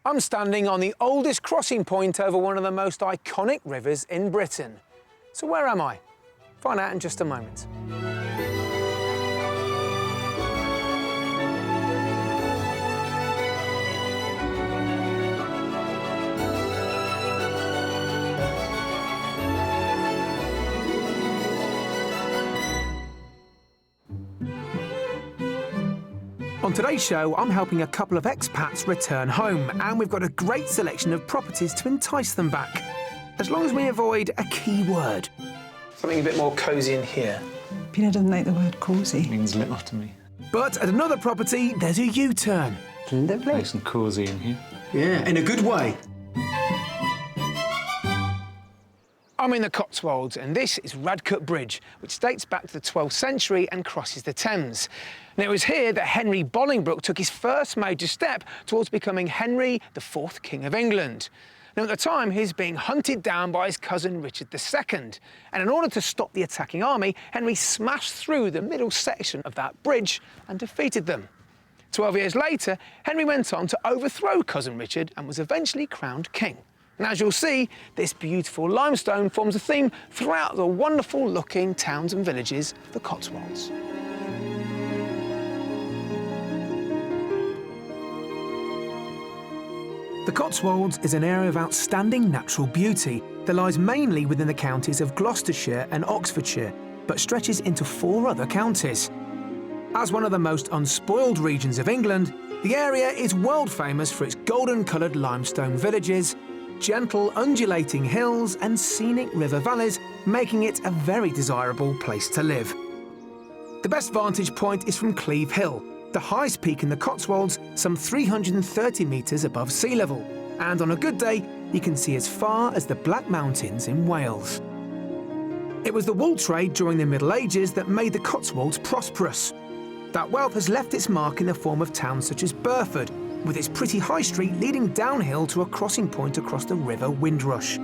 I'm standing on the oldest crossing point over one of the most iconic rivers in Britain. So where am I? Find out in just a moment. On today's show, I'm helping a couple of expats return home, and we've got a great selection of properties to entice them back, as long as we avoid a key word. Something a bit more cosy in here. Peter doesn't like the word cosy. It means little to me. But at another property, there's a U-turn. Lovely. Nice and cosy in here. Yeah, in a good way. I'm in the Cotswolds, and this is Radcut Bridge, which dates back to the 12th century and crosses the Thames. And it was here that Henry Bolingbroke took his first major step towards becoming Henry IV, King of England. Now, at the time, he was being hunted down by his cousin Richard II. And in order to stop the attacking army, Henry smashed through the middle section of that bridge and defeated them. 12 years later, Henry went on to overthrow cousin Richard and was eventually crowned king. And as you'll see, this beautiful limestone forms a theme throughout the wonderful-looking towns and villages of the Cotswolds. The Cotswolds is an area of outstanding natural beauty that lies mainly within the counties of Gloucestershire and Oxfordshire, but stretches into 4 other counties. As one of the most unspoiled regions of England, the area is world famous for its golden-coloured limestone villages, gentle undulating hills and scenic river valleys, making it a very desirable place to live. The best vantage point is from Cleve Hill, the highest peak in the Cotswolds, some 330 metres above sea level, and on a good day you can see as far as the Black Mountains in Wales. It was the wool trade during the Middle Ages that made the Cotswolds prosperous. That wealth has left its mark in the form of towns such as Burford, with its pretty high street leading downhill to a crossing point across the River Windrush.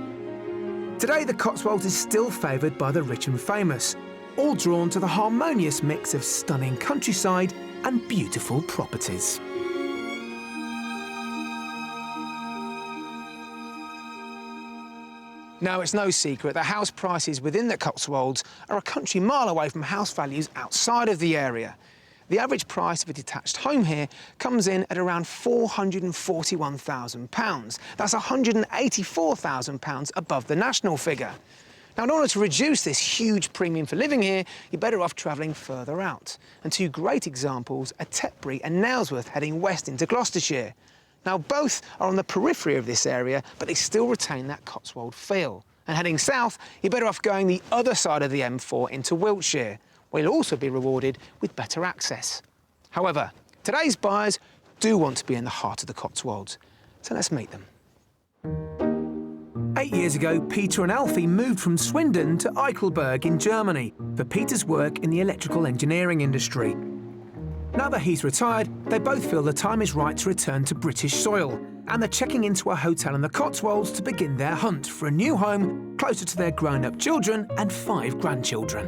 Today, the Cotswolds is still favoured by the rich and famous, all drawn to the harmonious mix of stunning countryside and beautiful properties. Now, it's no secret that house prices within the Cotswolds are a country mile away from house values outside of the area. The average price of a detached home here comes in at around £441,000. That's £184,000 above the national figure. Now, in order to reduce this huge premium for living here, you're better off travelling further out. And 2 great examples are Tetbury and Nailsworth, heading west into Gloucestershire. Now, both are on the periphery of this area, but they still retain that Cotswold feel. And heading south, you're better off going the other side of the M4 into Wiltshire, where you'll also be rewarded with better access. However, today's buyers do want to be in the heart of the Cotswolds, so let's meet them. 8 years ago, Peter and Alfie moved from Swindon to Eichelberg in Germany for Peter's work in the electrical engineering industry. Now that he's retired, they both feel the time is right to return to British soil, and they're checking into a hotel in the Cotswolds to begin their hunt for a new home closer to their grown-up children and 5 grandchildren.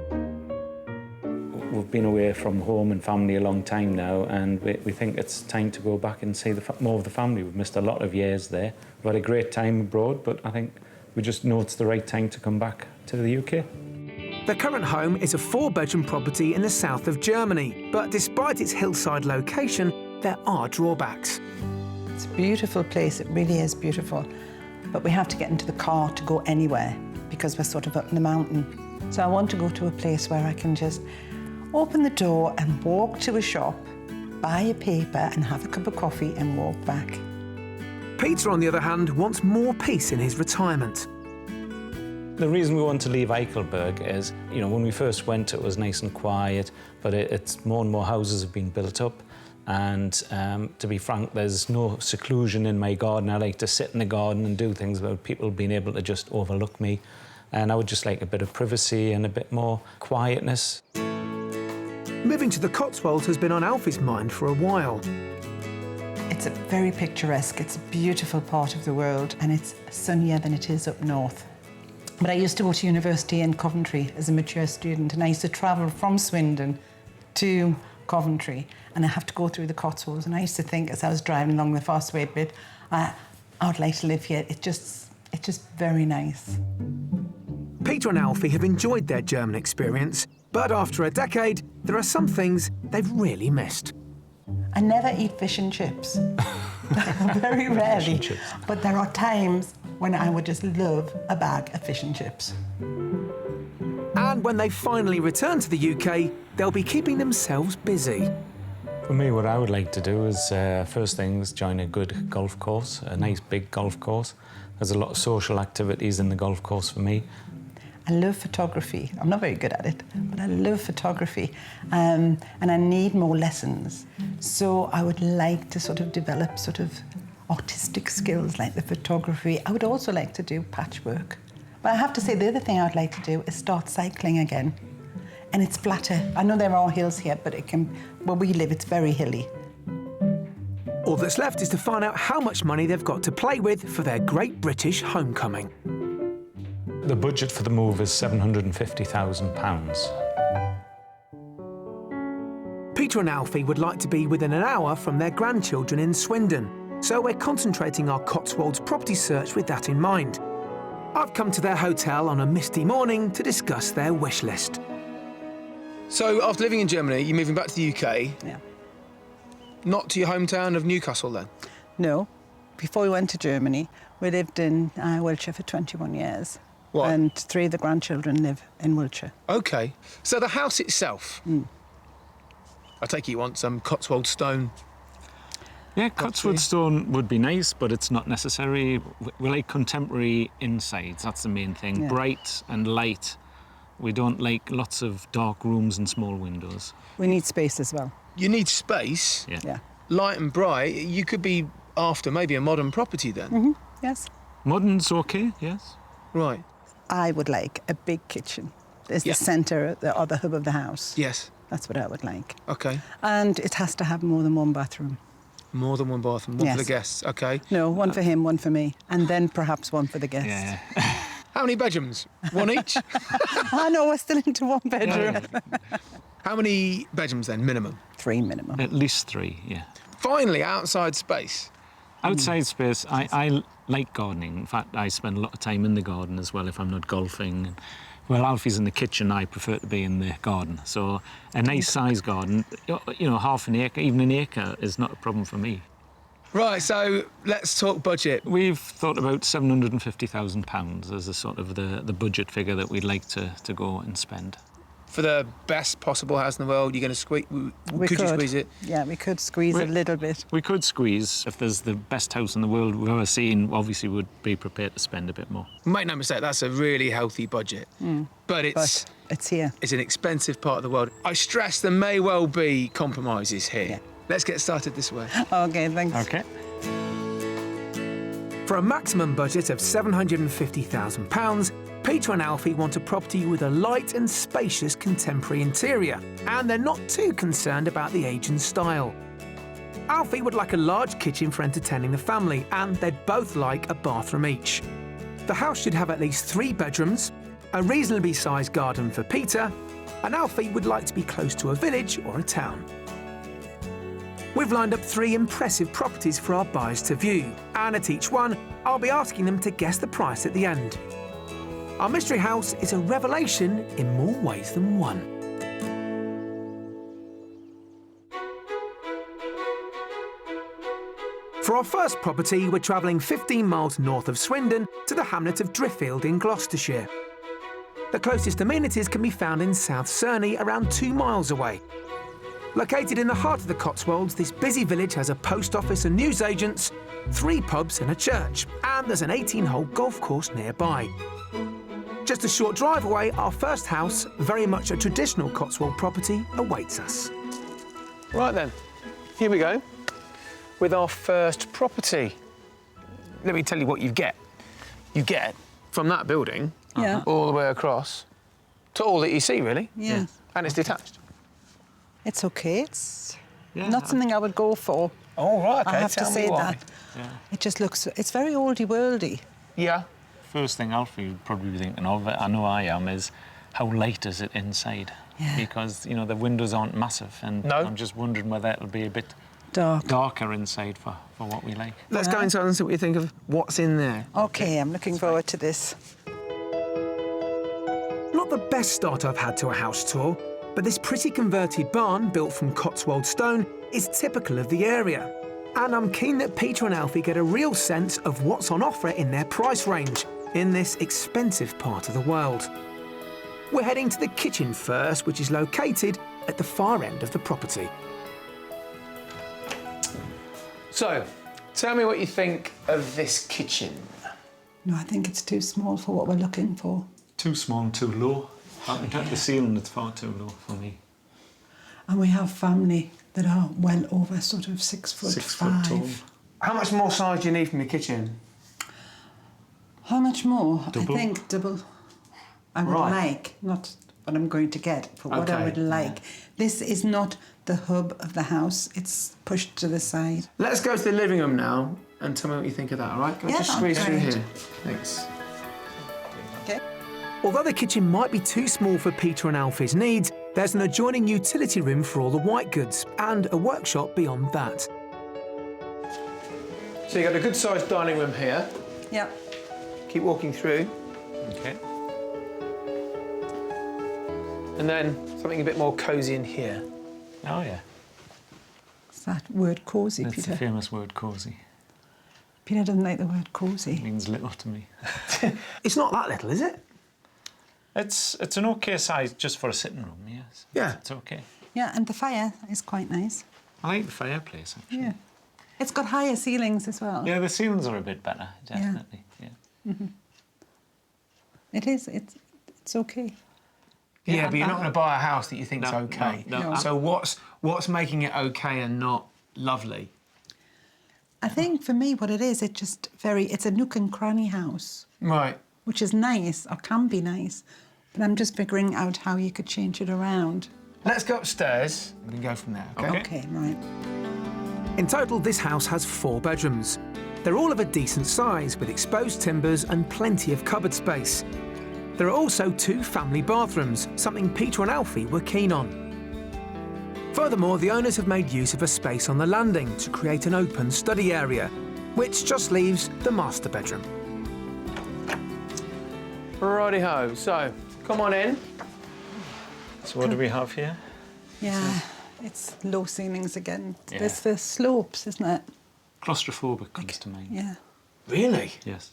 We've been away from home and family a long time now, and we think it's time to go back and see more of the family. We've missed a lot of years there. We've had a great time abroad, but I think we just know it's the right time to come back to the UK. Their current home is a 4-bedroom property in the south of Germany, but despite its hillside location, there are drawbacks. It's a beautiful place, it really is beautiful. But we have to get into the car to go anywhere because we're sort of up in the mountain. So I want to go to a place where I can just open the door and walk to a shop, buy a paper and have a cup of coffee and walk back. Peter, on the other hand, wants more peace in his retirement. The reason we want to leave Eichelberg is, you know, when we first went, it was nice and quiet, but it's more and more houses have been built up. And to be frank, there's no seclusion in my garden. I like to sit in the garden and do things without people being able to just overlook me. And I would just like a bit of privacy and a bit more quietness. Moving to the Cotswolds has been on Alfie's mind for a while. It's a very picturesque, it's a beautiful part of the world, and it's sunnier than it is up north. But I used to go to university in Coventry as a mature student, and I used to travel from Swindon to Coventry, and I have to go through the Cotswolds. And I used to think, as I was driving along the Fastway bit, I would like to live here. It's just very nice. Peter and Alfie have enjoyed their German experience, but after a decade, there are some things they've really missed. I never eat fish and chips. Very rarely. Fish and chips. But there are times when I would just love a bag of fish and chips. And when they finally return to the UK, they'll be keeping themselves busy. For me, what I would like to do is, first things, join a good golf course, a nice big golf course. There's a lot of social activities in the golf course for me. I love photography. I'm not very good at it, but I love photography. And I need more lessons. So I would like to sort of develop sort of artistic skills like the photography. I would also like to do patchwork. But I have to say, the other thing I would like to do is start cycling again. And it's flatter. I know there are hills here, but where we live, it's very hilly. All that's left is to find out how much money they've got to play with for their Great British homecoming. The budget for the move is £750,000. Peter and Alfie would like to be within an hour from their grandchildren in Swindon, so we're concentrating our Cotswolds property search with that in mind. I've come to their hotel on a misty morning to discuss their wish list. So, after living in Germany, you're moving back to the UK? Yeah. Not to your hometown of Newcastle, then? No. Before we went to Germany, we lived in Wiltshire for 21 years. What? And 3 of the grandchildren live in Wiltshire. OK. So the house itself, I take it you want some Cotswold stone. Yeah, Cotswold stone would be nice, but it's not necessary. We like contemporary insides, that's the main thing. Yeah. Bright and light. We don't like lots of dark rooms and small windows. We need space as well. You need space, Yeah. light and bright. You could be after maybe a modern property then. Yes. Modern's okay, yes. Right. I would like a big kitchen. It's Yeah. the centre or the hub of the house. Yes. That's what I would like. OK. And it has to have more than one bathroom. More than one bathroom, one for the Yes. guests. OK. No, one for him, one for me, and then perhaps one for the guests. Yeah. How many bedrooms? One each? I know, we're still into one bedroom. How many bedrooms then, minimum? 3 minimum. At least 3, yeah. Finally, outside space. Outside space, I like gardening. In fact, I spend a lot of time in the garden as well if I'm not golfing. Well, Alfie's in the kitchen, I prefer to be in the garden. So a nice size garden, you know, half an acre, even an acre is not a problem for me. Right, so let's talk budget. We've thought about £750,000 as a sort of the budget figure that we'd like to go and spend. For the best possible house in the world, you're going to squeeze... We could you squeeze it? Yeah, we could squeeze a little bit. We could squeeze. If there's the best house in the world we've ever seen, obviously we'd be prepared to spend a bit more. Make no mistake, that's a really healthy budget. But it's here. it's an expensive part of the world. I stress there may well be compromises here. Yeah. Let's get started this way. OK, thanks. OK. For a maximum budget of £750,000, Peter and Alfie want a property with a light and spacious contemporary interior, and they're not too concerned about the age and style. Alfie would like a large kitchen for entertaining the family, and they'd both like a bathroom each. The house should have at least 3 bedrooms, a reasonably sized garden for Peter, and Alfie would like to be close to a village or a town. We've lined up 3 impressive properties for our buyers to view, and at each one, I'll be asking them to guess the price at the end. Our mystery house is a revelation in more ways than one. For our first property, we're travelling 15 miles north of Swindon to the hamlet of Driffield in Gloucestershire. The closest amenities can be found in South Cerney, around 2 miles away. Located in the heart of the Cotswolds, this busy village has a post office and newsagents, 3 pubs and a church, and there's an 18-hole golf course nearby. Just a short drive away, our first house, very much a traditional Cotswold property, awaits us. Right then, here we go with our first property. Let me tell you what you get. You get from that building all the way across to all that you see, really. Yeah. And it's detached. It's OK. It's not something I would go for. Oh, right, OK. I have to say that. Yeah. It just looks... It's very oldie-worldy. Yeah. First thing Alfie would probably be thinking of, I know I am, is how light is it inside? Yeah. Because, you know, the windows aren't massive, and No. I'm just wondering whether it'll be a bit darker inside for what we like. Let's go inside and see what you think of what's in there. Okay, I'm looking forward to this. Not the best start I've had to a house tour, but this pretty converted barn built from Cotswold stone is typical of the area. And I'm keen that Peter and Alfie get a real sense of what's on offer in their price range in this expensive part of the world. We're heading to the kitchen first, which is located at the far end of the property. So, tell me what you think of this kitchen. No, I think it's too small for what we're looking for. Too small and too low. I think at the ceiling it's far too low for me. And we have family that are well over sort of 6 foot 6 foot tall. How much more size do you need from your kitchen? How much more? Double. I think double. I would Right. like, not what I'm going to get, but what I Okay. would like. This is not the hub of the house. It's pushed to the side. Let's go to the living room now and tell me what you think of that, all right? Can I Yeah, just squeeze through great. here? Thanks. Okay. Although the kitchen might be too small for Peter and Alfie's needs, there's an adjoining utility room for all the white goods and a workshop beyond that. So you've got a good-sized dining room here. Yeah. Keep walking through. Okay. And then something a bit more cosy in here. Oh yeah. It's that word cosy, That's Peter. the famous word cosy. Peter doesn't like the word cosy. It means little to me. It's not that little, is it? It's an okay size just for a sitting room, yes. Yeah. It's okay. Yeah, and the fire is quite nice. I like the fireplace actually. Yeah. It's got higher ceilings as well. Yeah, the ceilings are a bit better, definitely. Yeah. It is. It's okay. Yeah, but you're not going to buy a house that you think's No, okay. no. So what's making it okay and not lovely? I think for me what it is, it's a nook and cranny house, Right. which is nice or can be nice, but I'm just figuring out how you could change it around. Let's go upstairs and then go from there, okay? Okay, right. In total, this house has 4 bedrooms. They're all of a decent size, with exposed timbers and plenty of cupboard space. There are also 2 family bathrooms, something Peter and Alfie were keen on. Furthermore, the owners have made use of a space on the landing to create an open study area, which just leaves the master bedroom. Righty-ho. So, come on in. So what do we have here? Yeah, it's low ceilings again. Yeah. There's the slopes, isn't it? Claustrophobic comes to mind. Yeah. Really? Yes.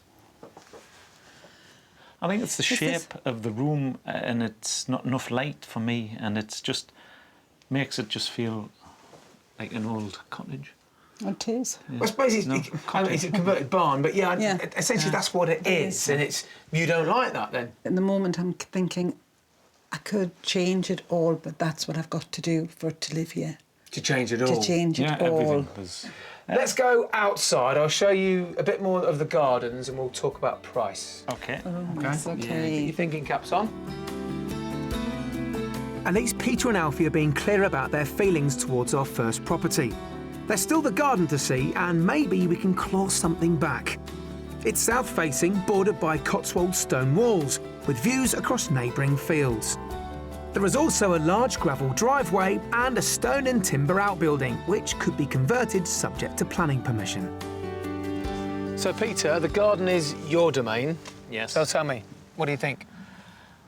I think it's the Is shape this- of the room and it's not enough light for me and it's just makes it just feel like an old cottage. It is. I suppose it's, No, it's a converted barn, but yeah, Yeah. essentially that's what it is. And it's you don't like that then? At the moment, I'm thinking I could change it all, but that's what I've got to do for it to live here. To change it all. To change it Yeah, all. everything. There's, Let's go outside. I'll show you a bit more of the gardens and we'll talk about price. okay. It's Yeah, get okay. your thinking caps on. At least Peter and Alfie are being clear about their feelings towards our first property. There's still the garden to see, and maybe we can claw something back. It's south-facing, bordered by Cotswold stone walls, with views across neighbouring fields. There is also a large gravel driveway and a stone and timber outbuilding, which could be converted subject to planning permission. So, Peter, the garden is your domain. Yes. So tell me, what do you think?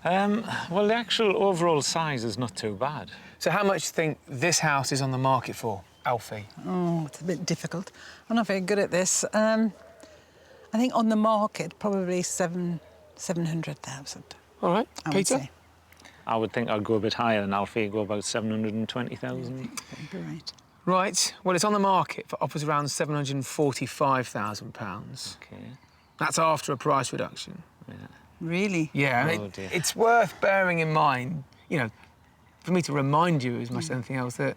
Well, the actual overall size is not too bad. So how much do you think this house is on the market for, Alfie? Oh, it's a bit difficult. I'm not very good at this. I think on the market, probably 700,000. All right, I would Peter? say. I would think I'd go a bit higher than Alfie, go about 720,000. That'd be right. Right, well, it's on the market for offers around £745,000. Okay. That's after a price reduction. Yeah. Really? Yeah, Oh, I mean, dear. it's worth bearing in mind, you know, for me to remind you as much as anything else that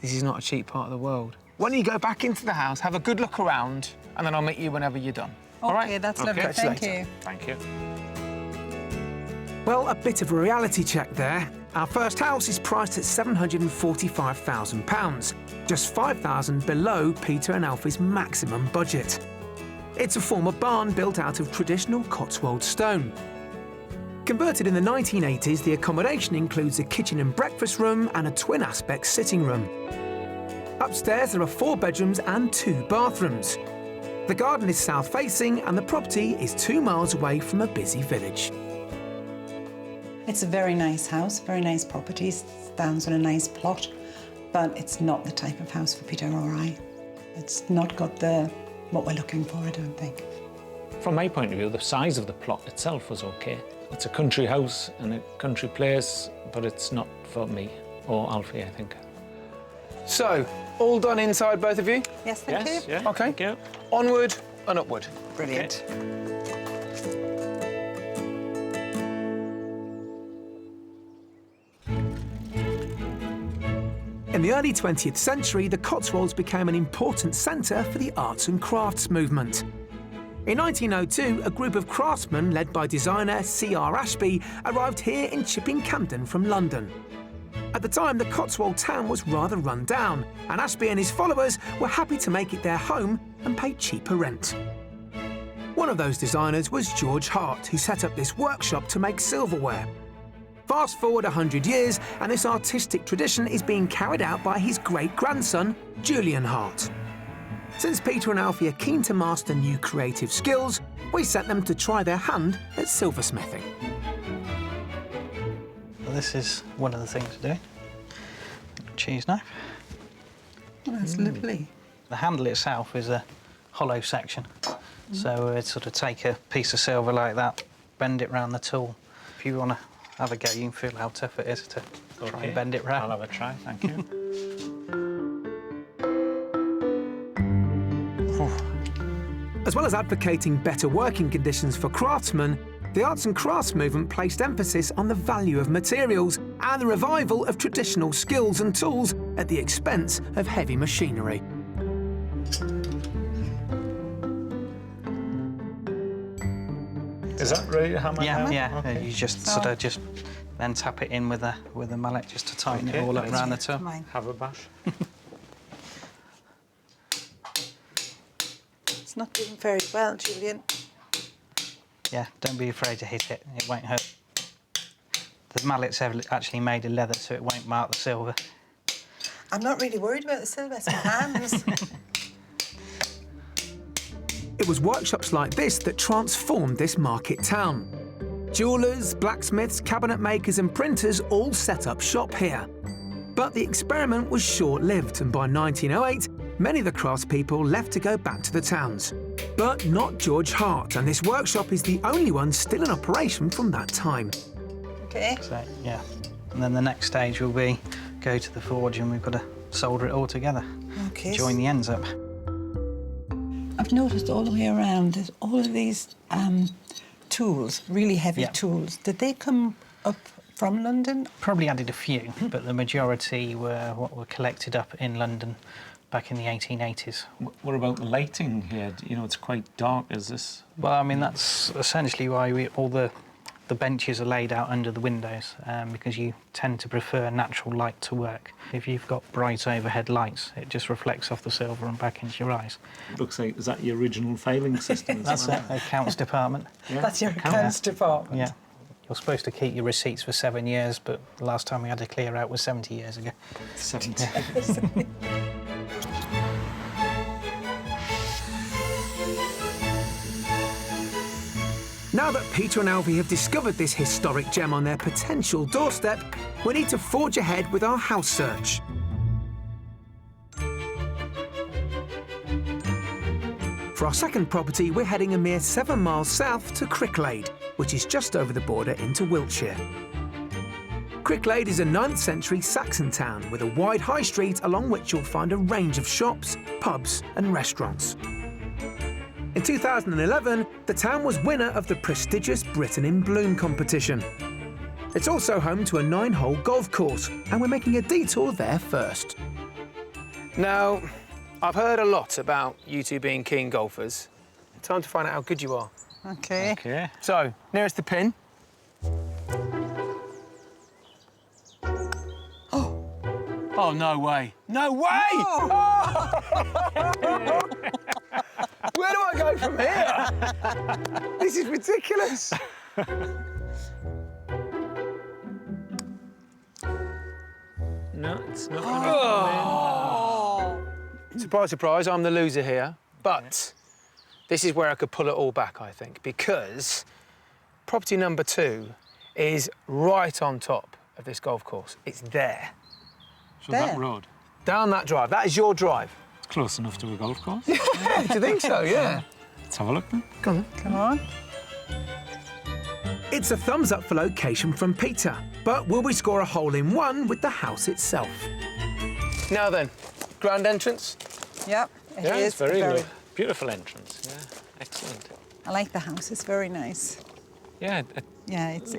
this is not a cheap part of the world. Why don't you go back into the house, have a good look around, and then I'll meet you whenever you're done. All right? Okay, that's Okay. lovely. Catch you Thank later. you. Thank you. Well, a bit of a reality check there. Our first house is priced at £745,000, just £5,000 below Peter and Alfie's maximum budget. It's a former barn built out of traditional Cotswold stone. Converted in the 1980s, the accommodation includes a kitchen and breakfast room and a twin-aspect sitting room. Upstairs there are 4 bedrooms and 2 bathrooms. The garden is south-facing and the property is 2 miles away from a busy village. It's a very nice house, very nice property, stands on a nice plot, but it's not the type of house for Peter or I. It's not got what we're looking for, I don't think. From my point of view, the size of the plot itself was okay. It's a country house and a country place, but it's not for me or Alfie, I think. So, all done inside, both of you? Yes, thank you. Yeah, Okay. thank you. Onward and upward. Brilliant. In the early 20th century, the Cotswolds became an important centre for the arts and crafts movement. In 1902, a group of craftsmen led by designer C.R. Ashby arrived here in Chipping Campden from London. At the time, the Cotswold town was rather run down, and Ashby and his followers were happy to make it their home and pay cheaper rent. One of those designers was George Hart, who set up this workshop to make silverware. Fast forward 100 years, and this artistic tradition is being carried out by his great-grandson, Julian Hart. Since Peter and Alfie are keen to master new creative skills, we sent them to try their hand at silversmithing. Well, this is one of the things to do. Cheese knife. Oh, that's lovely. The handle itself is a hollow section. So we'd sort of take a piece of silver like that, bend it round the tool. If you want to have a go, you can feel how tough it is to try and bend it round. I'll have a try, thank you. As well as advocating better working conditions for craftsmen, the arts and crafts movement placed emphasis on the value of materials and the revival of traditional skills and tools at the expense of heavy machinery. Is that ready to hammer Yeah, down? yeah. Okay. You just sort of just then tap it in with a mallet just to tighten Okay, it all up nice. round the tool. Mine. Have a bash. It's not doing very well, Julian. Yeah, don't be afraid to hit it. It won't hurt. The mallet's actually made of leather, so it won't mark the silver. I'm not really worried about the silver, it's my hands. It was workshops like this that transformed this market town. Jewellers, blacksmiths, cabinet makers and printers all set up shop here. But the experiment was short-lived, and by 1908, many of the craftspeople left to go back to the towns. But not George Hart, and this workshop is the only one still in operation from that time. OK. So, yeah. And then the next stage will be go to the forge and we've got to solder it all together. OK. Join the ends up. I've noticed all the way around there's all of these tools, really heavy tools. Did they come up from London? Probably added a few, but the majority were what were collected up in London back in the 1880s. What about the lighting here? You know, it's quite dark, is this? Well, I mean, that's essentially why all the benches are laid out under the windows, because you tend to prefer natural light to work. If you've got bright overhead lights, it just reflects off the silver and back into your eyes. Looks like, is that your original filing system? That's it, accounts department. Yeah. That's your accounts department. Yeah. You're supposed to keep your receipts for 7 years, but the last time we had to clear out was 70 years ago. 70. Now that Peter and Alfie have discovered this historic gem on their potential doorstep, we need to forge ahead with our house search. For our second property, we're heading a mere 7 miles south to Cricklade, which is just over the border into Wiltshire. Cricklade is a 9th century Saxon town with a wide high street along which you'll find a range of shops, pubs and restaurants. In 2011, the town was winner of the prestigious Britain in Bloom competition. It's also home to a 9-hole golf course, and we're making a detour there first. Now, I've heard a lot about you two being keen golfers. Time to find out how good you are. OK. Okay. So, nearest the pin. Oh, no way. No way! Oh! Where do I go from here? This is ridiculous. No, it's not. Oh. Surprise, surprise, I'm the loser here. But this is where I could pull it all back, I think, because property number 2 is right on top of this golf course. It's there. So that road? Down that drive. That is your drive. It's close enough to a golf course. Do you think so? Yeah. Let's have a look then. Come on. Come on. It's a thumbs up for location from Peter, but will we score a hole in one with the house itself? Now then, grand entrance. Yep, it Yeah, is it's very good. Beautiful entrance. Yeah, excellent. I like the house. It's very nice. Yeah, Yeah, it's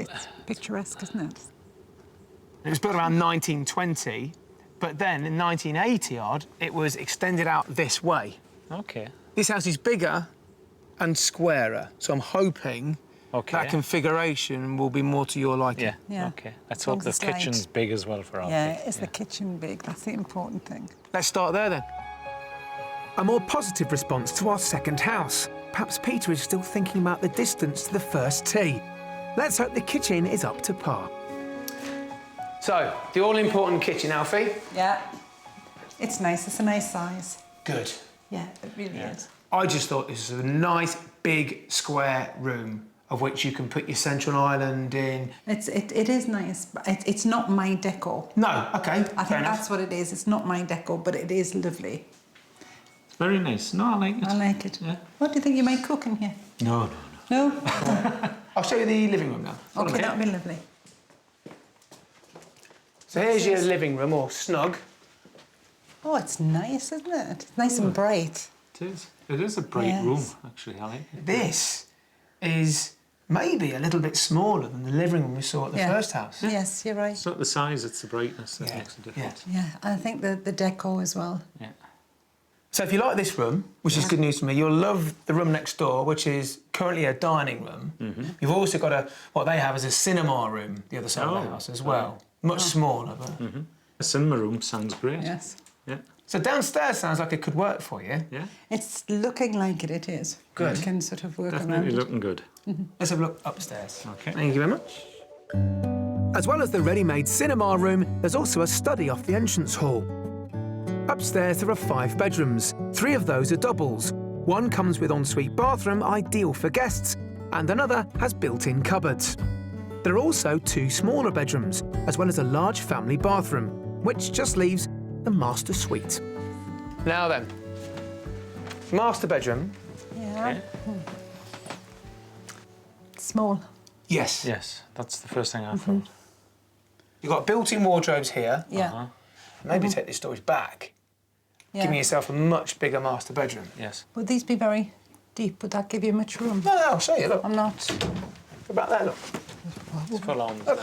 picturesque, isn't it? It was built around 1920, but then in 1980 odd, it was extended out this way. okay. This house is bigger and squarer, so I'm hoping Okay. that configuration will be more to your liking. Yeah. Yeah. Okay. Let's As long hope as the it's light. kitchen's big as well for our Yeah, kids. is the kitchen big? That's the important thing. Let's start there then. A more positive response to our second house. Perhaps Peter is still thinking about the distance to the first tee. Let's hope the kitchen is up to par. So, the all-important kitchen, Alfie. Yeah. It's nice. It's a nice size. Good. Yeah, it really is. I just thought this was a nice, big, square room of which you can put your central island in. It is nice, but it's not my decor. No, OK, I fair think enough. that's what it is. It's not my decor, but it is lovely. Very nice. No, I like it. I like it. Yeah. What do you think you might cook in here? No, no, no. No? I'll show you the living room now. Follow Okay, me. that would be lovely. So here's your living room, or snug. Oh, it's nice, isn't it? It's nice and bright. It is. It is a bright Yes. room, actually. I like it. This is maybe a little bit smaller than the living room we saw at the Yeah. first house. Yes, you're right. It's not the size, it's the brightness that Yeah, makes a difference. Yeah, I think the decor as well. Yeah. So if you like this room, which is good news for me, you'll love the room next door, which is currently a dining room. You've also got what they have as a cinema room, the other side of the Oh. house as well. Much smaller, but... The cinema room sounds great. Yes. Yeah. So downstairs sounds like it could work for you. Yeah. It's looking like it is. Good. We can sort of work Definitely around it. looking good. Let's have a look upstairs. Okay. Thank you very much. As well as the ready-made cinema room, there's also a study off the entrance hall. Upstairs there are 5 bedrooms. 3 of those are doubles. One comes with ensuite bathroom, ideal for guests, and another has built-in cupboards. There are also 2 smaller bedrooms, as well as a large family bathroom, which just leaves the master suite. Now then, master bedroom. Yeah. Okay. Small. Yes. Yes, that's the first thing I thought. You've got built-in wardrobes here. Yeah. Maybe take this storage back, Yeah. giving yourself a much bigger master bedroom. Yes. Would these be very deep? Would that give you much room? No, I'll show you, look. I'm not. Go back there, look. It's full on. Then.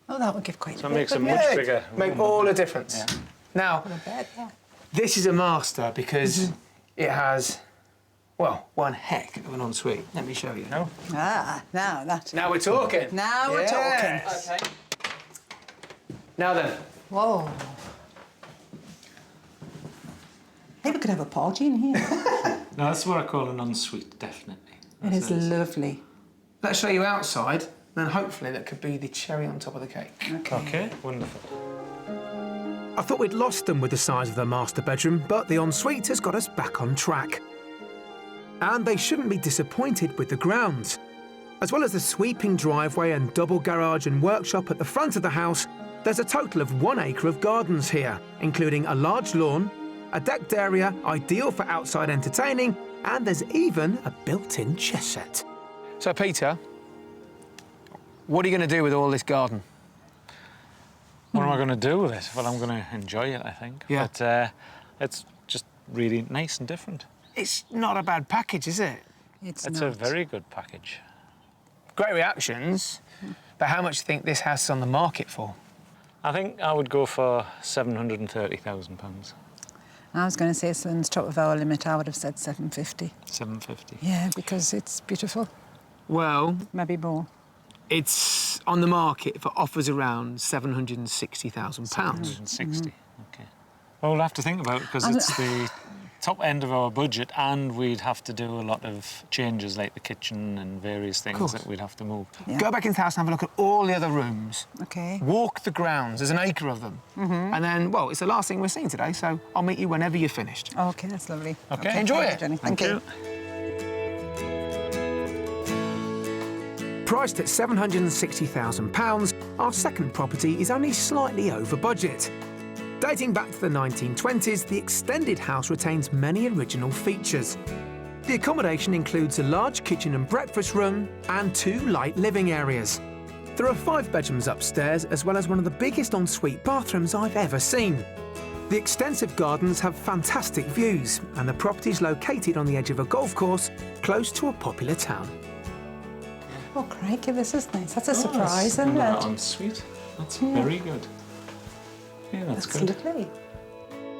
Oh, that would give quite So a it bit. makes a much Yeah, bigger make room. all the difference. Yeah. Now, A bed, yeah. this is a master because it has, well, one heck of an ensuite. Let me show you. No? Ah, now that. Now we're talking. Now we're Yes. talking. Now then, Whoa. Maybe we could have a party in here. No, that's what I call an ensuite, definitely. It is lovely. let's show you outside, then hopefully that could be the cherry on top of the cake. Okay, wonderful. I thought we'd lost them with the size of the master bedroom, but the ensuite has got us back on track. And they shouldn't be disappointed with the grounds. As well as the sweeping driveway and double garage and workshop at the front of the house, there's a total of 1 acre of gardens here, including a large lawn, a decked area ideal for outside entertaining, and there's even a built-in chess set. So, Peter, what are you going to do with all this garden? What am I going to do with it? Well, I'm going to enjoy it, I think. Yeah. But it's just really nice and different. It's not a bad package, is it? It's It's not. a very good package. Great reactions, but how much do you think this house is on the market for? I think I would go for £730,000. I was going to say Slim's top of our limit. I would have said 750. 750. Yeah, because it's beautiful. Well, Maybe more. it's on the market for offers around £760,000. 160. Okay. Well, we'll have to think about it because it's the top end of our budget, and we'd have to do a lot of changes like the kitchen and various things that we'd have to move. Yeah. Go back into the house and have a look at all the other rooms. Okay. Walk the grounds. There's an acre of them. And then, well, it's the last thing we're seeing today, so I'll meet you whenever you're finished. Okay, that's lovely. Okay, enjoy it. Jenny. Thank you. Priced at £760,000, our second property is only slightly over budget. Dating back to the 1920s, the extended house retains many original features. The accommodation includes a large kitchen and breakfast room and 2 light living areas. There are 5 bedrooms upstairs, as well as one of the biggest ensuite bathrooms I've ever seen. The extensive gardens have fantastic views, and the property is located on the edge of a golf course close to a popular town. Oh, crikey, this is nice. That's a surprise, isn't it? Ensuite. That's very good. Yeah, that's good. Lovely.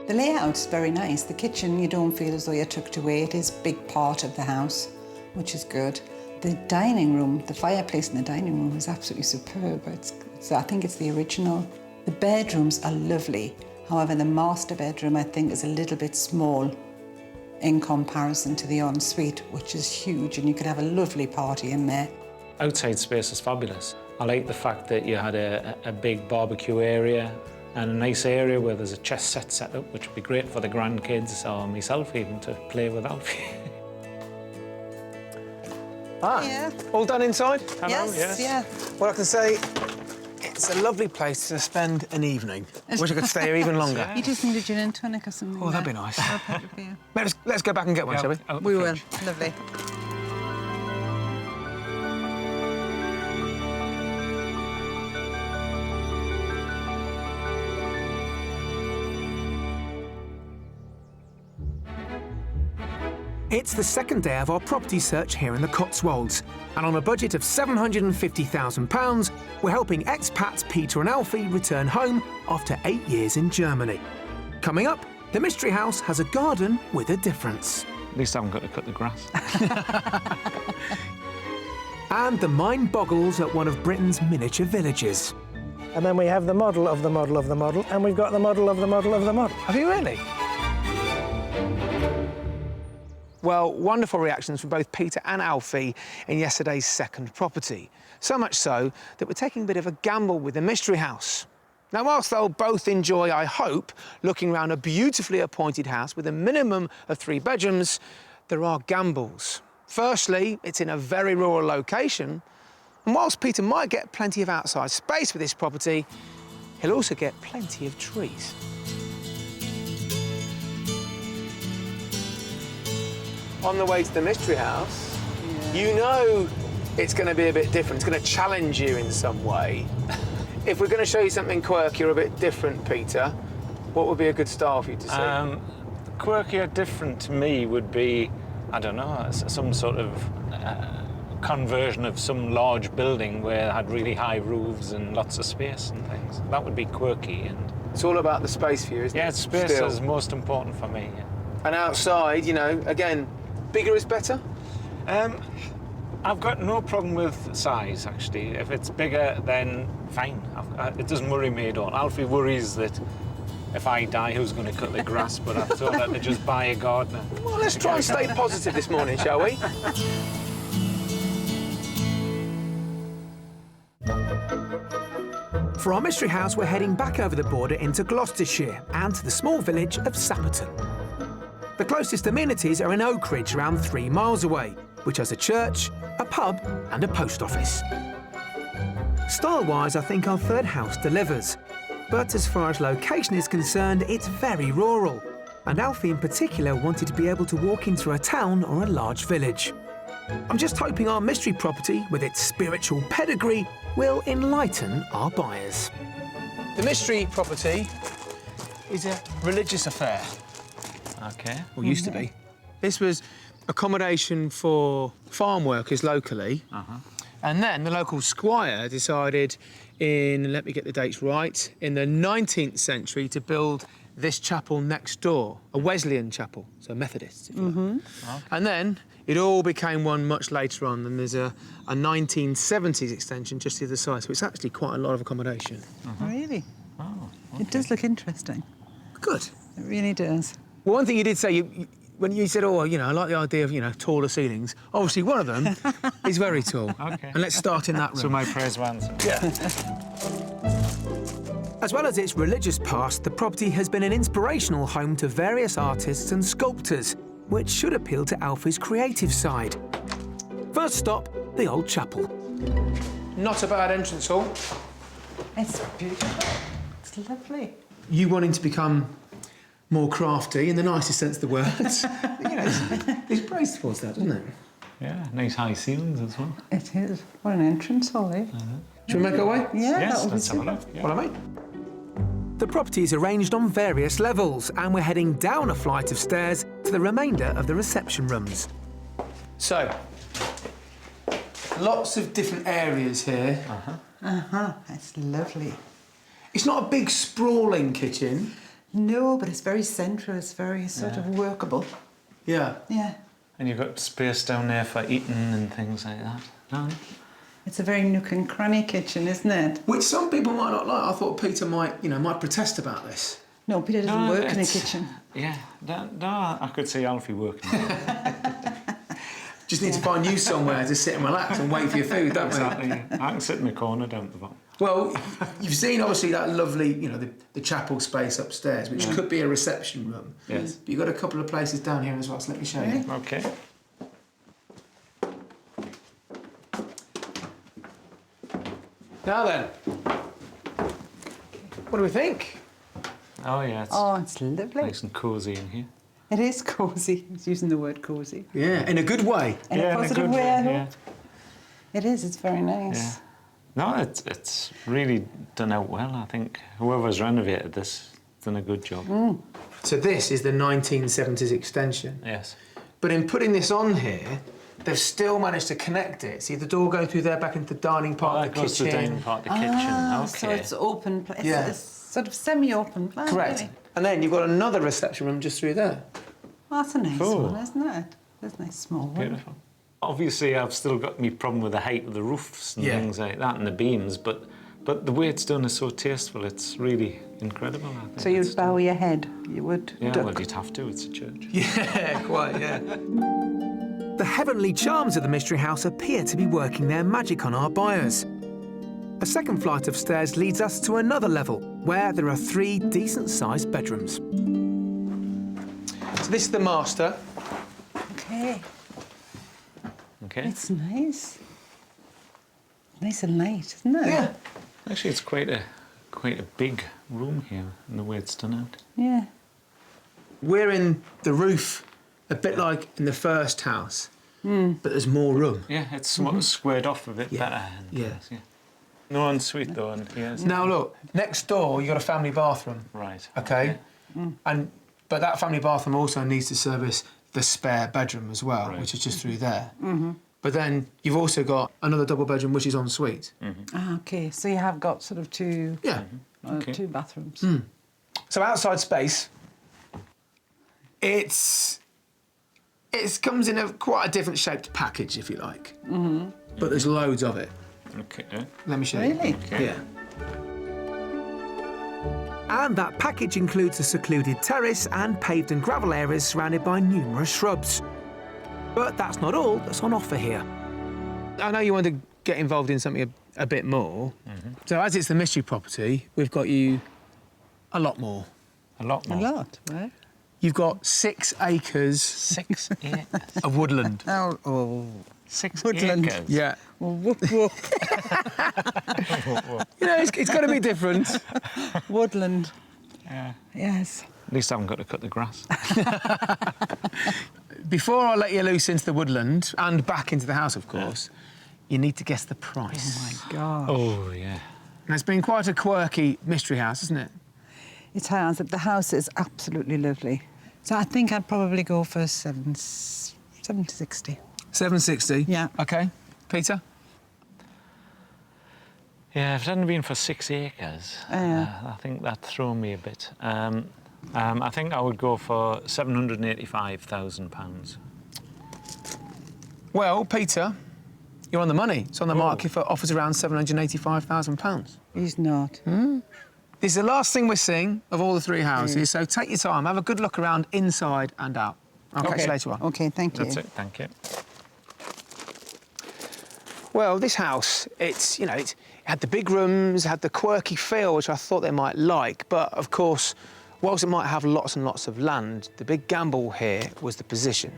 The layout's very nice. The kitchen, you don't feel as though you're tucked away. It is a big part of the house, which is good. The dining room, the fireplace in the dining room is absolutely superb. I think it's the original. The bedrooms are lovely. However, the master bedroom, I think, is a little bit small in comparison to the ensuite, which is huge, and you could have a lovely party in there. Outside space is fabulous. I like the fact that you had a big barbecue area and a nice area where there's a chess set up, which would be great for the grandkids or myself even to play with Alfie. Yeah. All done inside? Hello, Yes, yeah. Well, I can say it's a lovely place to spend an evening. Wish I could stay here even longer. You just need a gin and tonic or something. Oh, that'd be nice. Let's go back and get one, shall we? We will. Lovely. It's the second day of our property search here in the Cotswolds, and on a budget of £750,000, we're helping expats Peter and Alfie return home after 8 years in Germany. Coming up, the mystery house has a garden with a difference. At least I haven't got to cut the grass. And the mind boggles at one of Britain's miniature villages. And then we have the model of the model of the model, and we've got the model of the model of the model. Have you really? Well, wonderful reactions from both Peter and Alfie in yesterday's second property. So much so that we're taking a bit of a gamble with the mystery house. Now, whilst they'll both enjoy, I hope, looking around a beautifully appointed house with a minimum of 3 bedrooms, there are gambles. Firstly, it's in a very rural location, and whilst Peter might get plenty of outside space with this property, he'll also get plenty of trees. On the way to the mystery house, you know it's going to be a bit different. It's going to challenge you in some way. If we're going to show you something quirky or a bit different, Peter, what would be a good style for you to see? Quirky or different to me would be, I don't know, some sort of conversion of some large building where it had really high roofs and lots of space and things. That would be quirky. And It's all about the space for you, isn't it? yeah, space Still. is most important for me. Yeah. And outside, you know, again, bigger is better? I've got no problem with size, actually. If it's bigger, then fine. It doesn't worry me at all. Alfie worries that if I die, who's going to cut the grass? But I thought that to just buy a gardener. Well, let's try and stay positive this morning, shall we? For our mystery house, we're heading back over the border into Gloucestershire and to the small village of Sapperton. The closest amenities are in Oakridge, around 3 miles away, which has a church, a pub and a post office. Style-wise, I think our third house delivers. But as far as location is concerned, it's very rural. And Alfie in particular wanted to be able to walk into a town or a large village. I'm just hoping our mystery property, with its spiritual pedigree, will enlighten our buyers. The mystery property is a religious affair. Okay. Or used to be. This was accommodation for farm workers locally. And then the local squire decided in, let me get the dates right, in the 19th century to build this chapel next door, a Wesleyan chapel, so Methodists, if you like. Okay. And then it all became one much later on, and there's a 1970s extension just to the other side, so it's actually quite a lot of accommodation. Really? Oh, okay. It does look interesting. Good. It really does. Well, one thing you did say, when you said, oh, you know, I like the idea of, taller ceilings, obviously one of them is very tall. OK. And let's start in that room. So my prayers were answered. Yeah. As well as its religious past, the property has been an inspirational home to various artists and sculptors, which should appeal to Alfie's creative side. First stop, the old chapel. Not a bad entrance hall. It's beautiful. It's lovely. You wanting to become more crafty, in the nicest sense of the word. There's praise towards that, doesn't it? Yeah, nice high ceilings as well. It is. What an entrance hall, eh? Should we make our way? Yeah, Yes, that would let's be have a super. look. Yeah. What I mean? The property is arranged on various levels, and we're heading down a flight of stairs to the remainder of the reception rooms. So, lots of different areas here. That's lovely. It's not a big sprawling kitchen. No, but it's very central. It's very sort of workable. Yeah. Yeah. And you've got space down there for eating and things like that. No? It's a very nook and cranny kitchen, isn't it? Which some people might not like. I thought Peter might protest about this. No, Peter doesn't work in a it's- kitchen. Yeah, no, I could see Alfie working. Just need to find you somewhere to sit and relax and wait for your food, don't we? Exactly. I can sit in the corner down at the bottom. Well, you've seen obviously that lovely, the chapel space upstairs, which could be a reception room. Yes. But you've got a couple of places down here as well, so let me show you. OK. Now then, what do we think? Oh, yeah, it's Oh, it's lovely. nice and cosy in here. It is cosy. It's using the word cosy. Yeah, in a good way. In a positive way, I hope. It is. It's very nice. Yeah. No, it's really done out well. I think whoever's renovated this done a good job. So this is the 1970s extension. Yes. But in putting this on here, they've still managed to connect it. See the door going through there back into the dining part of the That goes to the kitchen. dining part of the kitchen. OK. So it's open. It's, Yeah. it's sort of semi-open plan. Correct. Really. And then you've got another reception room just through there. Oh, that's a nice Cool. one, isn't it? That's a nice small one. Beautiful. Obviously, I've still got me problem with the height of the roofs and Yeah. things like that and the beams, but the way it's done is so tasteful. It's really incredible. I think So you'd it's- bow your head. You would Yeah, duck. well, you'd have to. It's a church. Yeah, quite, yeah. The heavenly charms of the Mystery House appear to be working their magic on our buyers. A second flight of stairs leads us to another level, where there are 3 decent-sized bedrooms. So this is the master. Okay. OK. It's nice. Nice and light, isn't it? Yeah. Actually, it's quite a big room here in the way it's done out. Yeah. We're in the roof, a bit like in the first house, but there's more room. Yeah, it's somewhat squared off a bit Yeah. better. And Yeah. yeah. No ensuite though, and yes. Now look, next door you've got a family bathroom, Right. okay? But that family bathroom also needs to service the spare bedroom as well, Right. which is just through there. But then you've also got another double bedroom which is en suite. Ah, okay. So you have got sort of two, Yeah. Okay. 2 bathrooms. So outside space, it comes in quite a different shaped package, if you like. But there's loads of it. Okay. Let me show you. Really? Okay. Yeah. And that package includes a secluded terrace and paved and gravel areas surrounded by numerous shrubs. But that's not all that's on offer here. I know you want to get involved in something a bit more. So as it's the mystery property, we've got you a lot more. A lot A more. lot, right? You've got 6 acres 6 acres. of woodland. Oh. 6 Woodland. acres. Yeah. Whoop. It's got to be different. Woodland. Yeah. Yes. At least I haven't got to cut the grass. Before I let you loose into the woodland and back into the house, of course, you need to guess the price. My God. Oh, yeah. And it's been quite a quirky mystery house, isn't it? It has. The house is absolutely lovely. So I think I'd probably go for 760. 760. Yeah. OK. Peter? Yeah, if it hadn't been for 6 acres, I think that'd throw me a bit. I think I would go for £785,000. Well, Peter, you're on the money. It's on the market for offers around £785,000. He's not. This is the last thing we're seeing of all the three houses, so take your time, have a good look around inside and out. I'll catch you later on. OK, thank you. That's it, thank you. Well, this house, it had the big rooms, had the quirky feel, which I thought they might like, but of course, whilst it might have lots and lots of land, the big gamble here was the position.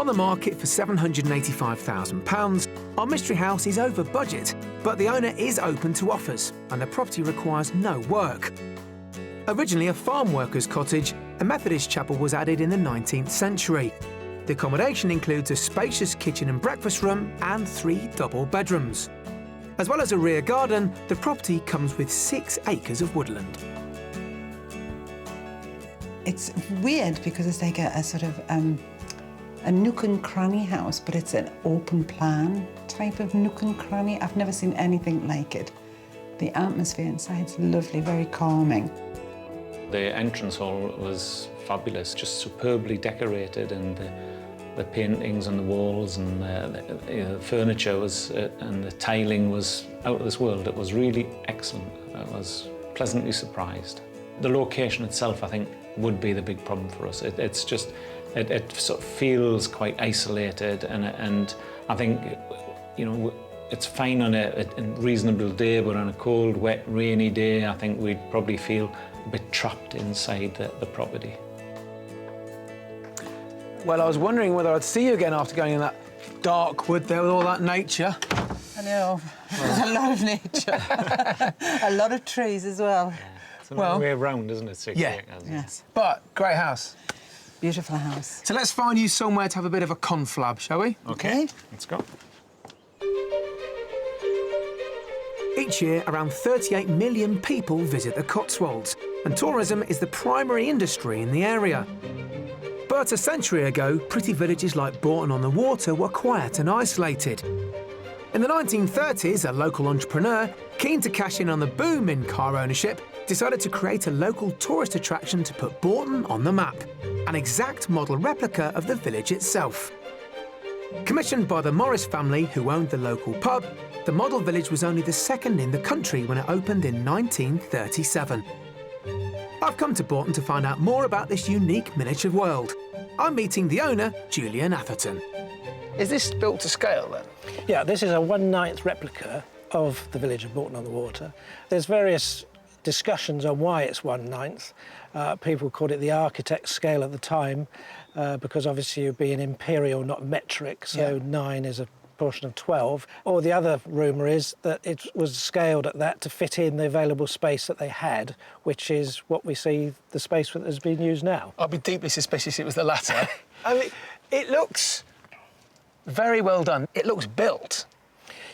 On the market for £785,000, our mystery house is over budget, but the owner is open to offers and the property requires no work. Originally a farm worker's cottage, a Methodist chapel was added in the 19th century. The accommodation includes a spacious kitchen and breakfast room and 3 double bedrooms. As well as a rear garden, the property comes with 6 acres of woodland. It's weird because it's like a sort of a nook and cranny house, but it's an open plan type of nook and cranny. I've never seen anything like it. The atmosphere inside's lovely, very calming. The entrance hall was fabulous, just superbly decorated, and the paintings on the walls and the furniture was and the tiling was out of this world. It was really excellent. I was pleasantly surprised. The location itself, I think, would be the big problem for us. It sort of feels quite isolated, and I think, it's fine on a reasonable day, but on a cold, wet, rainy day, I think we'd probably feel a bit trapped inside the property. Well, I was wondering whether I'd see you again after going in that dark wood there with all that nature. I know. There's a lot of nature. A lot of trees as well. Yeah. It's a long way around, isn't it? 6 acres. Yes. But great house. Beautiful house. So let's find you somewhere to have a bit of a conflab, shall we? Okay, let's go. Each year, around 38 million people visit the Cotswolds, and tourism is the primary industry in the area. But a century ago, pretty villages like Bourton-on-the-Water were quiet and isolated. In the 1930s, a local entrepreneur, keen to cash in on the boom in car ownership, decided to create a local tourist attraction to put Bourton on the map, an exact model replica of the village itself. Commissioned by the Morris family, who owned the local pub, the model village was only the second in the country when it opened in 1937. I've come to Bourton to find out more about this unique miniature world. I'm meeting the owner, Julian Atherton. Is this built to scale, then? Yeah, this is a 1/9 replica of the village of Bourton-on-the-Water. There's various discussions on why it's 1/9. People called it the architect's scale at the time because obviously you're being imperial, not metric, so 9 is a portion of 12. Or the other rumour is that it was scaled at that to fit in the available space that they had, which is what we see the space that has been used now. I'd be deeply suspicious it was the latter. I mean, it looks very well done. It looks built.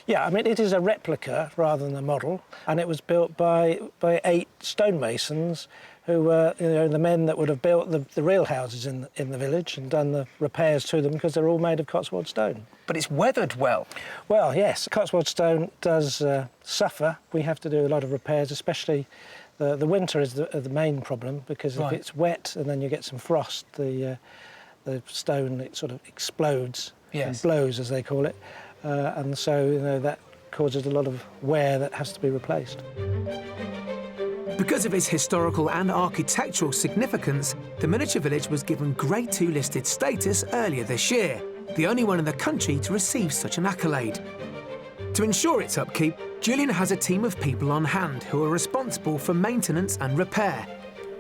Yeah, I mean, it is a replica rather than a model, and it was built by 8 stonemasons who were, the men that would have built the real houses in the village and done the repairs to them because they're all made of Cotswold stone. But it's weathered well. Well, yes, Cotswold stone does suffer. We have to do a lot of repairs, especially the winter is the main problem because if it's wet and then you get some frost, the stone, it sort of explodes and blows, as they call it. And so, that causes a lot of wear that has to be replaced. Because of its historical and architectural significance, the miniature village was given Grade 2 listed status earlier this year, the only one in the country to receive such an accolade. To ensure its upkeep, Julian has a team of people on hand who are responsible for maintenance and repair,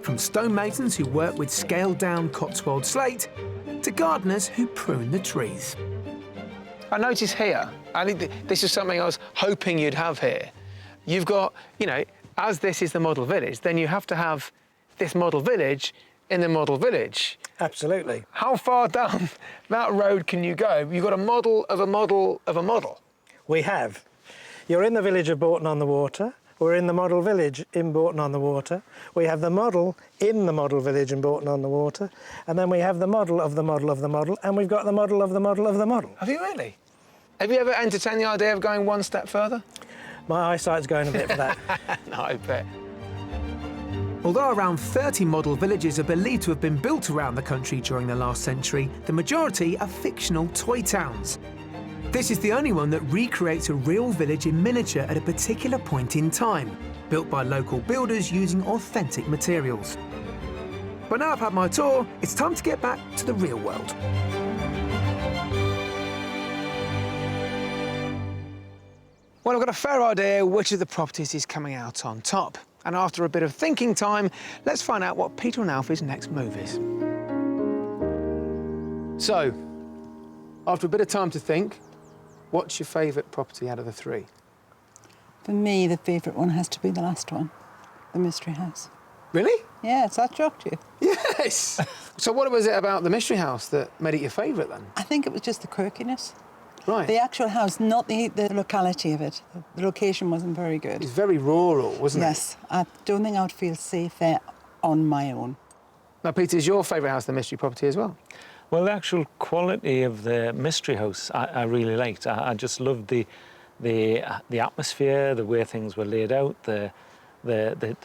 from stonemasons who work with scaled-down Cotswold slate to gardeners who prune the trees. I notice here, I think this is something I was hoping you'd have here. You've got, as this is the model village, then you have to have this model village in the model village. Absolutely. How far down that road can you go? You've got a model of a model of a model. We have. You're in the village of Bourton-on-the-Water. We're in the model village in Bourton-on-the-Water. We have the model in the model village in Bourton-on-the-Water. And then we have the model of the model of the model, and we've got the model of the model of the model. Have you really? Have you ever entertained the idea of going one step further? My eyesight's going a bit for that. No, I bet. Although around 30 model villages are believed to have been built around the country during the last century, the majority are fictional toy towns. This is the only one that recreates a real village in miniature at a particular point in time, built by local builders using authentic materials. But now I've had my tour, it's time to get back to the real world. Well, I've got a fair idea which of the properties is coming out on top. And after a bit of thinking time, let's find out what Peter and Alfie's next move is. So, after a bit of time to think, what's your favourite property out of the three? For me, the favourite one has to be the last one, the Mystery House. Really? Yes, that shocked you. Yes! So what was it about the Mystery House that made it your favourite then? I think it was just the quirkiness. Right. The actual house, not the locality of it. The location wasn't very good. It's very rural, wasn't it? Yes, I don't think I would feel safe there on my own. Now, Peter, is your favourite house the mystery property as well? Well, the actual quality of the Mystery House I really liked. I just loved the atmosphere, the way things were laid out, the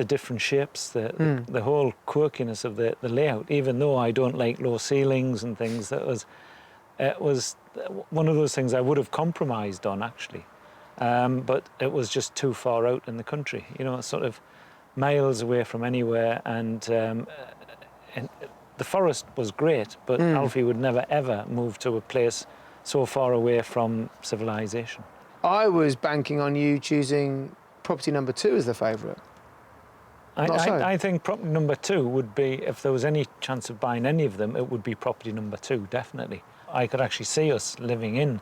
different shapes, the whole quirkiness of the layout. Even though I don't like low ceilings and things, it was one of those things I would have compromised on, actually. But it was just too far out in the country, you know, sort of miles away from anywhere. And the forest was great, but Alfie would never, ever move to a place so far away from civilization. I was banking on you choosing property number 2 as the favourite. I think property number 2 would be, if there was any chance of buying any of them, it would be property number 2, definitely. I could actually see us living in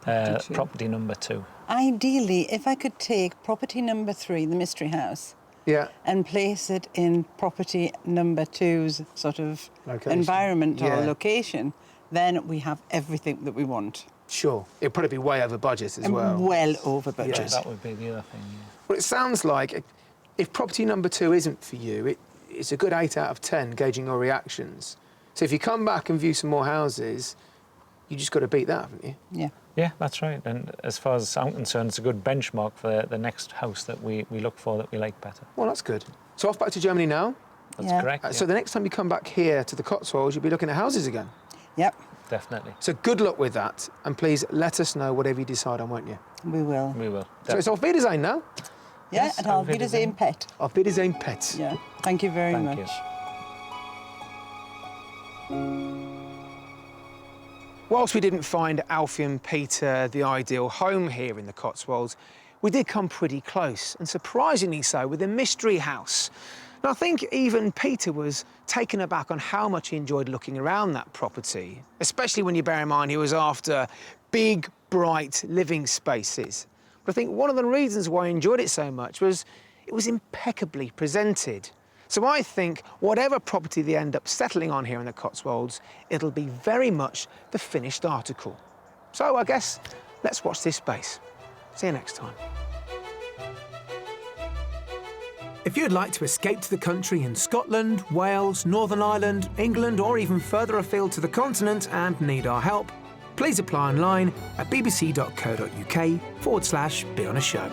property number 2. Ideally, if I could take property number 3, the Mystery House, Yeah. and place it in property number 2's sort of Location. environment or Yeah. location, then we have everything that we want. Sure. It'd probably be way over budget as And well. well over budget. Yeah, that would be the other thing, yeah. Well, it sounds like if property number 2 isn't for you, it's a good 8 out of 10, gauging your reactions. So if you come back and view some more houses, you just got to beat that, haven't you? Yeah. Yeah, that's right. And as far as I'm concerned, it's a good benchmark for the next house that we look for, that we like better. Well, that's good. So off back to Germany now. That's Yeah. correct. So the next time you come back here to the Cotswolds, you'll be looking at houses again. Yep, Definitely. So good luck with that, and please let us know whatever you decide on, won't you? we will. We will. So it's auf Wiedersehen now. Yeah, Yes, and I'll auf be the same pet. Auf Wiedersehen, pets. Yeah, thank you very Thank much. Whilst we didn't find Alfie and Peter the ideal home here in the Cotswolds, we did come pretty close, and surprisingly so, with the Mystery House. And I think even Peter was taken aback on how much he enjoyed looking around that property, especially when you bear in mind he was after big, bright living spaces. But I think one of the reasons why I enjoyed it so much was it was impeccably presented. So I think whatever property they end up settling on here in the Cotswolds, it'll be very much the finished article. So I guess let's watch this space. See you next time. If you'd like to escape to the country in Scotland, Wales, Northern Ireland, England, or even further afield to the continent and need our help, please apply online at bbc.co.uk/be on a show.